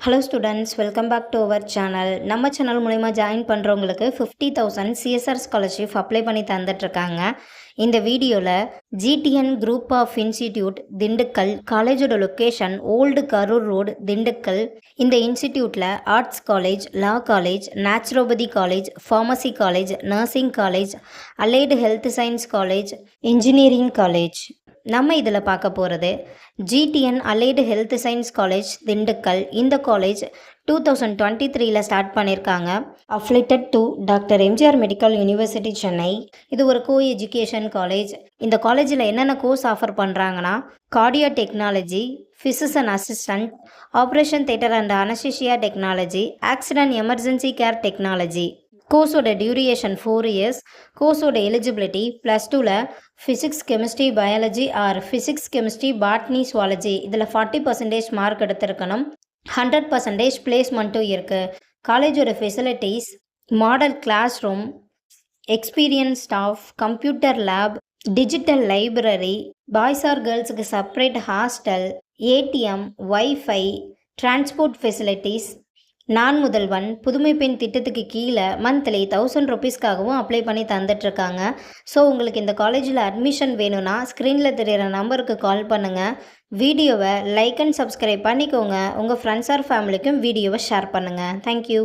Hello students, welcome back to our channel. நம்ம channel மூலிமா join பண்ணுறவங்களுக்கு 50,000 சிஎஸ்ஆர் ஸ்காலர்ஷிப் அப்ளை பண்ணி தந்துட்டுருக்காங்க. இந்த வீடியோவில் GTN group of institute Dindigul, காலேஜோட location old Karur road Dindigul. இந்த இன்ஸ்டிடியூட்டில் arts college, law college, naturopathy college, pharmacy college, nursing college, allied health science college, engineering college. நம்ம இதில் பார்க்க போகிறது GTN allied health science college Dindigul. இந்த காலேஜ் 2023 ஸ்டார்ட் பண்ணியிருக்காங்க. Affiliated to doctor MGR medical university Chennai. இது ஒரு கோ எஜுகேஷன் காலேஜ். இந்த காலேஜில் என்னென்ன கோர்ஸ் ஆஃபர் பண்ணுறாங்கன்னா cardio technology, physician assistant, operation theatre and anaesthesia technology, accident emergency care technology. கோர்ஸோட duration 4 years. கோர்ஸோட எலிஜிபிலிட்டி +2ல் physics, chemistry, biology or physics, chemistry, botany, zoology இதில் 40% மார்க் எடுத்திருக்கணும். 100% பிளேஸ்மெண்ட்டும் இருக்குது. காலேஜோட facilities model class room, experience staff, computer lab, digital library, boys or கேர்ள்ஸுக்கு separate hostel, ATM, wifi, transport facilities. Naan Mudhalvan புதுமை பெண் திட்டத்துக்கு கீழே மந்த்லி 1000 ருபீஸ்க்காகவும் அப்ளை பண்ணி தந்துட்டுருக்காங்க. ஸோ உங்களுக்கு இந்த காலேஜில் அட்மிஷன் வேணும்னா ஸ்க்ரீனில் தெரிகிற நம்பருக்கு கால் பண்ணுங்கள். வீடியோவை லைக் அண்ட் சப்ஸ்கிரைப் பண்ணிக்கோங்க. உங்கள் ஃப்ரெண்ட்ஸ் ஆர் ஃபேமிலிக்கும் வீடியோவை ஷேர் பண்ணுங்கள். தேங்க்யூ.